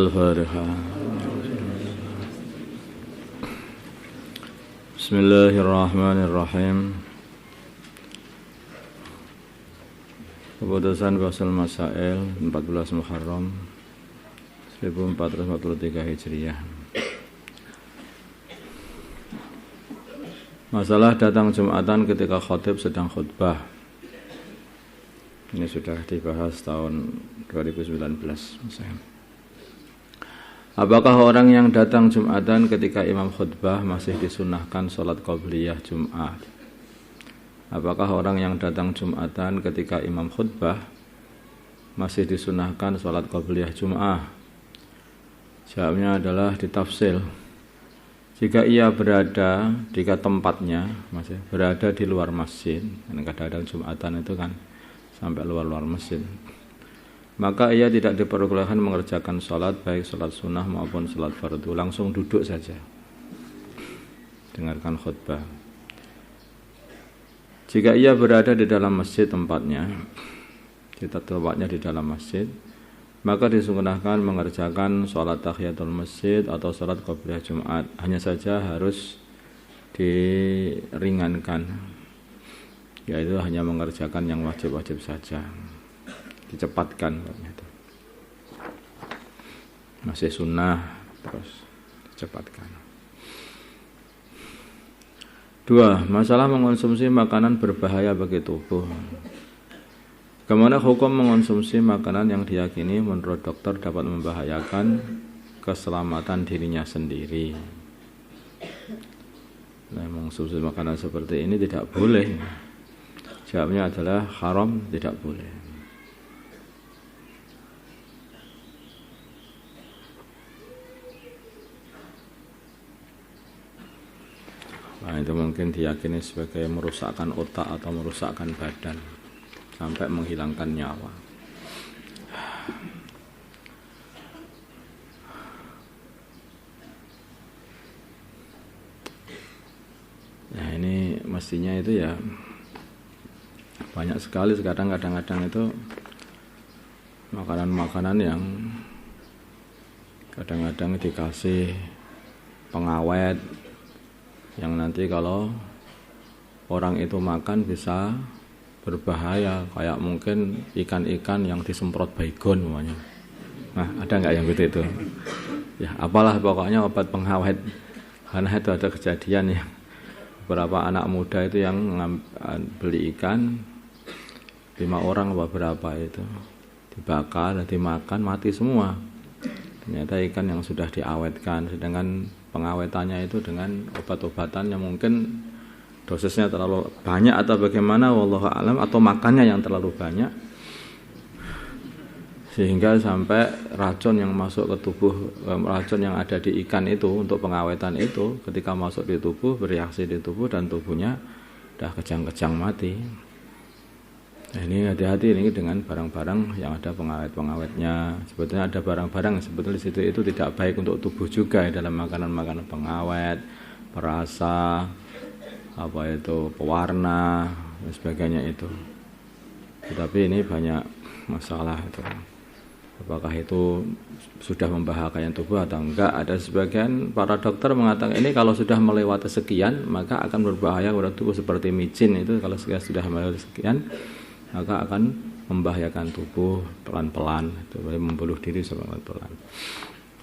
Al-Fatihah. Bismillahirrahmanirrahim. Keputusan Fasal Masail 14 Muharram 1443 Hijriah. Masalah datang Jumatan ketika khatib sedang khutbah. Ini sudah dibahas tahun 2019 misalnya. Apakah orang yang datang Jumatan ketika imam khutbah masih disunahkan sholat qobliyah Jum'ah? Apakah orang yang datang Jumatan ketika imam khutbah masih disunahkan sholat qobliyah Jum'ah? Jawabnya adalah ditafsil. Jika ia berada di tempatnya, masih berada di luar masjid, kadang-kadang Jumatan itu kan sampai luar masjid, maka ia tidak diperbolehkan mengerjakan sholat, baik sholat sunnah maupun sholat fardu. Langsung duduk saja, dengarkan khutbah. Jika ia berada di dalam masjid tempatnya di dalam masjid, maka disunahkan mengerjakan sholat tahiyatul masjid atau sholat qobliyah Jumat. Hanya saja harus diringankan, yaitu hanya mengerjakan yang wajib-wajib saja, dicepatkan. Masih sunnah terus dicepatkan. 2. Masalah mengonsumsi makanan berbahaya bagi tubuh. Bagaimana hukum mengonsumsi makanan yang diyakini menurut dokter dapat membahayakan keselamatan dirinya sendiri? Nah, mengonsumsi makanan seperti ini tidak boleh. Jawabnya adalah haram, tidak boleh. Nah, itu mungkin diyakini sebagai merusakkan otak atau merusakkan badan sampai menghilangkan nyawa. Nah, ini mestinya itu ya banyak sekali sekarang, kadang-kadang itu makanan-makanan yang kadang-kadang dikasih pengawet yang nanti kalau orang itu makan bisa berbahaya, kayak mungkin ikan-ikan yang disemprot baygon namanya. Nah, ada nggak yang gitu itu? Ya, apalah pokoknya obat pengawet. Karena itu ada kejadian ya, beberapa anak muda itu yang beli ikan, 5 orang beberapa itu dibakar dan dimakan, mati semua. Ternyata ikan yang sudah diawetkan, sedangkan pengawetannya itu dengan obat-obatan yang mungkin dosisnya terlalu banyak atau bagaimana, wallahu a'lam, atau makannya yang terlalu banyak sehingga sampai racun yang masuk ke tubuh, racun yang ada di ikan itu untuk pengawetan itu ketika masuk di tubuh bereaksi di tubuh dan tubuhnya dah kejang-kejang mati. Nah, ini hati-hati ini dengan barang-barang yang ada pengawet-pengawetnya. Sebetulnya ada barang-barang yang sebetulnya di situ itu tidak baik untuk tubuh juga ya, dalam makanan-makanan pengawet, perasa, apa itu, pewarna dan sebagainya itu. Tetapi ini banyak masalah itu. Apakah itu sudah membahayakan tubuh atau enggak? Ada sebagian para dokter mengatakan ini kalau sudah melewati sekian maka akan berbahaya pada tubuh, seperti micin itu kalau sudah melewati sekian maka akan membahayakan tubuh pelan-pelan, itu boleh membunuh diri pelan-pelan.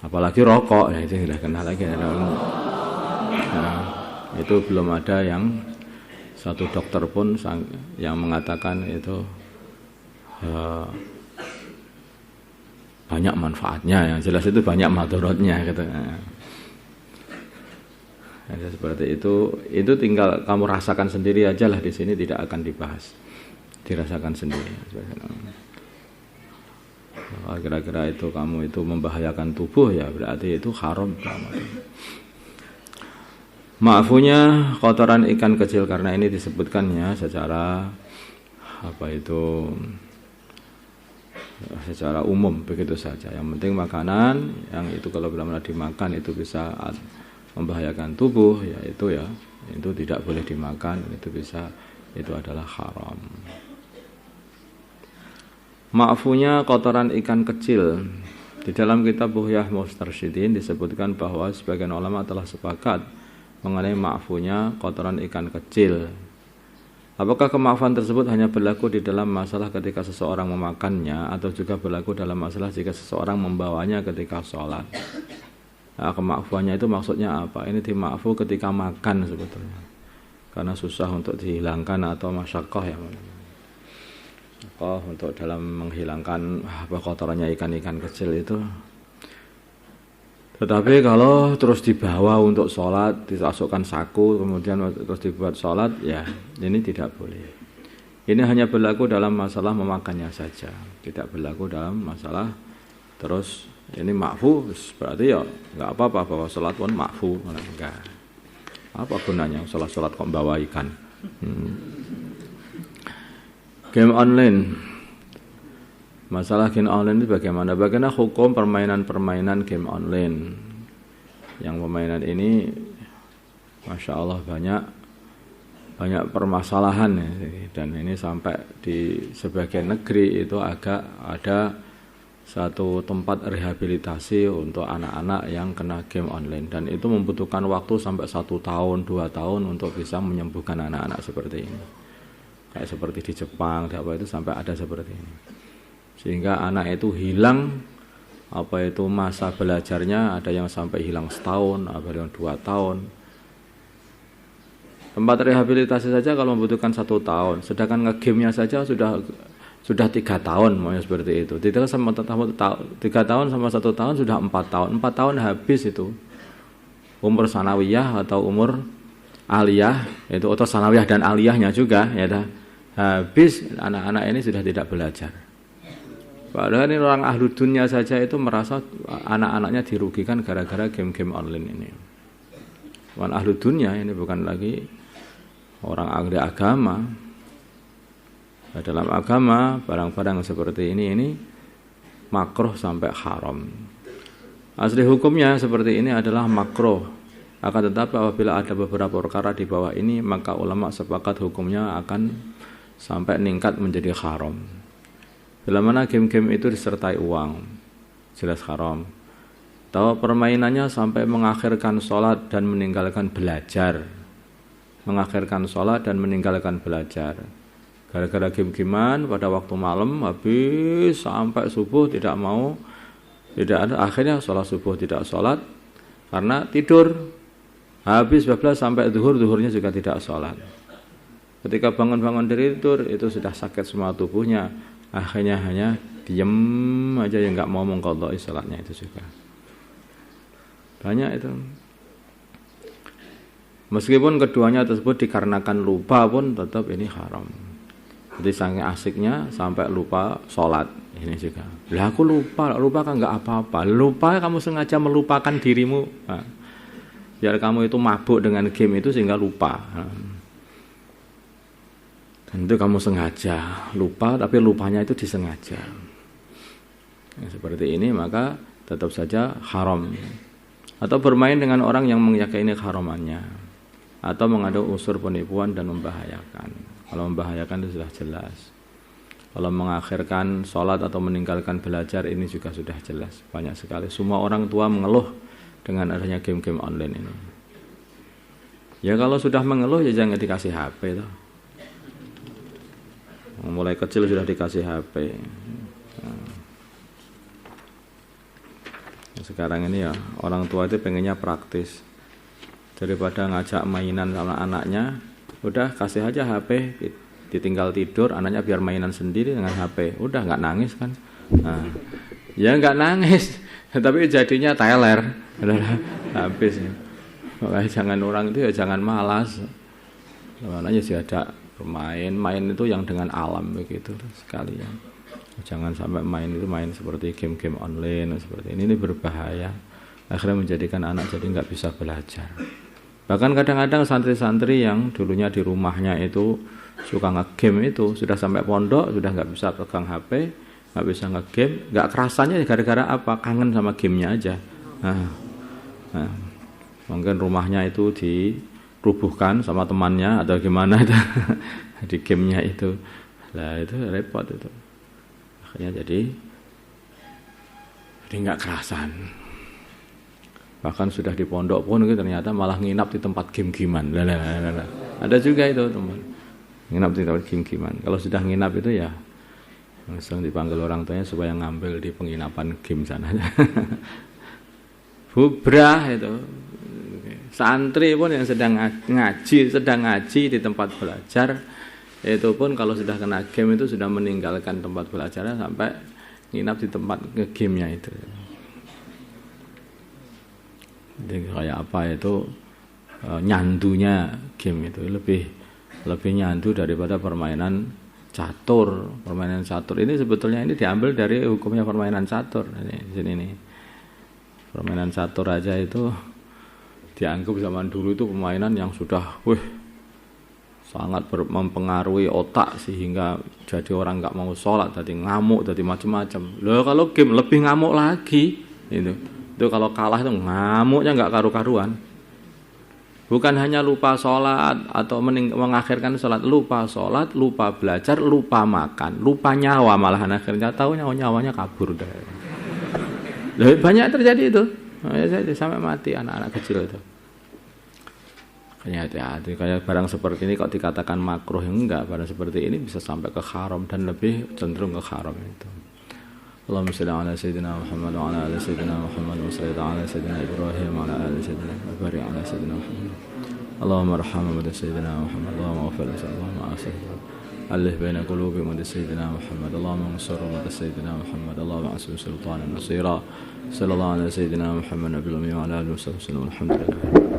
Apalagi rokok, ya itu sudah kena lagi. Nah, itu belum ada yang satu dokter pun yang mengatakan itu banyak manfaatnya, yang jelas itu banyak madharatnya gitu. Nah, seperti itu tinggal kamu rasakan sendiri aja lah, di sini tidak akan dibahas, dirasakan sendiri. Kira-kira itu kamu itu membahayakan tubuh, ya berarti itu haram. Ma'funya kotoran ikan kecil, karena ini disebutkannya secara secara umum begitu saja. Yang penting makanan yang itu kalau benar-benar dimakan itu bisa membahayakan tubuh, ya itu tidak boleh dimakan, itu adalah haram. Ma'funya kotoran ikan kecil, Di dalam kitab Buhyah Mustarsyidin disebutkan bahwa sebagian ulama telah sepakat mengenai ma'funya kotoran ikan kecil. Apakah kemaafan tersebut hanya berlaku di dalam masalah ketika seseorang memakannya atau juga berlaku dalam masalah jika seseorang membawanya ketika sholat? Nah, kemaafuannya itu maksudnya apa? Ini dimaafu ketika makan sebetulnya, karena susah untuk dihilangkan atau masyakoh ya, untuk dalam menghilangkan kotorannya ikan-ikan kecil itu. Tetapi kalau terus dibawa untuk sholat, dimasukkan saku, kemudian terus dibuat sholat, ya ini tidak boleh. Ini hanya berlaku dalam masalah memakannya saja, tidak berlaku dalam masalah terus ini ma'fu, berarti ya nggak apa-apa bahwa sholat pun ma'fu, enggak. Apa gunanya sholat kok bawa ikan? Game online. Masalah game online itu bagaimana? Bagaimana hukum permainan-permainan game online? Yang permainan ini, masya Allah banyak permasalahan ya. Dan ini sampai di sebagian negeri itu agak ada satu tempat rehabilitasi untuk anak-anak yang kena game online, dan itu membutuhkan waktu sampai 1 tahun, 2 tahun untuk bisa menyembuhkan anak-anak seperti ini. Kayak seperti di Jepang, itu sampai ada seperti ini. Sehingga anak itu hilang masa belajarnya, ada yang sampai hilang 1 tahun, ada yang 2 tahun. Tempat rehabilitasi saja kalau membutuhkan 1 tahun, sedangkan nge-game-nya saja sudah 3 tahun, maunya seperti itu. Tidak sama 3 tahun sama 1 tahun sudah 4 tahun. 4 tahun habis itu. Umur sanawiyah atau umur aliyah, itu atau sanawiyah dan aliyahnya juga ya dah. Habis anak-anak ini sudah tidak belajar. Padahal ini orang ahlu dunia saja itu merasa anak-anaknya dirugikan gara-gara game-game online ini. Orang ahlu dunia ini bukan lagi orang ahli agama. Nah, dalam agama barang-barang seperti ini makruh sampai haram. Asli hukumnya seperti ini adalah makruh. Akan tetapi apabila ada beberapa perkara di bawah ini, maka ulama sepakat hukumnya akan sampai meningkat menjadi haram. Bila mana game-game itu disertai uang, jelas haram. Atau permainannya sampai mengakhirkan sholat dan meninggalkan belajar. Mengakhirkan sholat dan meninggalkan belajar. Gara-gara game-gamean pada waktu malam habis sampai subuh tidak ada, akhirnya sholat subuh tidak sholat karena tidur. Habis bablas sampai zuhurnya juga tidak sholat. Ketika bangun-bangun dari tidur itu sudah sakit semua tubuhnya. Akhirnya hanya diem aja, yang nggak mau mengqadha'i salatnya itu juga. Banyak itu. Meskipun keduanya tersebut dikarenakan lupa pun tetap ini haram. Jadi saking asiknya sampai lupa sholat ini juga. Lah aku lupa kan nggak apa-apa. Lupa kamu sengaja melupakan dirimu. Nah, biar kamu itu mabuk dengan game itu sehingga lupa. Dan itu kamu sengaja lupa, tapi lupanya itu disengaja. Seperti ini maka tetap saja haram. Atau bermain dengan orang yang meyakini keharamannya, atau mengandung unsur penipuan dan membahayakan. Kalau membahayakan itu sudah jelas. Kalau mengakhirkan sholat atau meninggalkan belajar ini juga sudah jelas. Banyak sekali. Semua orang tua mengeluh dengan adanya game-game online ini. Ya kalau sudah mengeluh ya jangan dikasih HP toh. Mulai kecil sudah dikasih HP. Sekarang ini ya orang tua itu pengennya praktis. Daripada ngajak mainan sama anaknya, udah kasih aja HP, ditinggal tidur, anaknya biar mainan sendiri dengan HP. Udah nggak nangis kan? Nah, ya nggak nangis, tapi jadinya teler. Udah habis. Makanya jangan orang itu ya jangan malas. Makanya sih ada main itu yang dengan alam begitu sekalian. Jangan sampai main seperti game-game online seperti ini berbahaya. Akhirnya menjadikan anak jadi nggak bisa belajar. Bahkan kadang-kadang santri-santri yang dulunya di rumahnya itu suka nge-game itu sudah sampai pondok sudah nggak bisa pegang HP, nggak bisa nge-game, nggak kerasanya gara-gara apa? Kangen sama gamenya aja. Nah, mungkin rumahnya itu dirubuhkan sama temannya atau gimana itu di gamenya itu. Lah itu repot itu. Akhirnya jadi Jadi nggak kerasan. Bahkan sudah di pondok pun ternyata malah nginap di tempat game-giman. Ada juga itu teman. Nginap di tempat game-giman. Kalau sudah nginap itu ya langsung dipanggil orang tuanya supaya ngambil di penginapan game sana. Bubrah itu. Santri pun yang sedang ngaji di tempat belajar, itu pun kalau sudah kena game itu sudah meninggalkan tempat belajarnya sampai nginap di tempat nge-game-nya itu. Jadi kayak apa itu nyandunya game itu lebih nyandu daripada permainan catur. Permainan catur ini sebetulnya ini diambil dari hukumnya permainan catur. Di sini nih. Permainan catur aja itu dianggap zaman dulu itu permainan yang sudah sangat mempengaruhi otak sehingga jadi orang nggak mau sholat, jadi ngamuk, jadi macam-macam. Loh kalau game lebih ngamuk lagi itu kalau kalah itu ngamuknya nggak karu-karuan. Bukan hanya lupa sholat atau mengakhirkan sholat, lupa sholat, lupa belajar, lupa makan, lupa nyawa, malahan akhirnya tahu nyawanya kabur deh. Loh, banyak terjadi itu. Sampai mati anak-anak kecil itu. Kayaknya hati-hati, kayak barang seperti ini kok dikatakan makruh, enggak, barang seperti ini bisa sampai ke haram dan lebih cenderung ke haram itu. Allahumma shalli ala sayyidina Muhammad wa ala ali sayyidina Muhammad wa salli ala sayyidina Ibrahim wa ala ali sayyidina wa barik ala sayyidina Muhammad. Allahumma arhamna bi sayyidina Muhammad, Allahumma ighfir lana, Allahumma asih. ألف بين قلوب مد سيدنا محمد اللهم انصر مد سيدنا محمد اللهم أعز سلطانا نصيرا صلى الله على سيدنا محمد نبي الأمي وعلى آله وصحبه وسلم الحمد لله.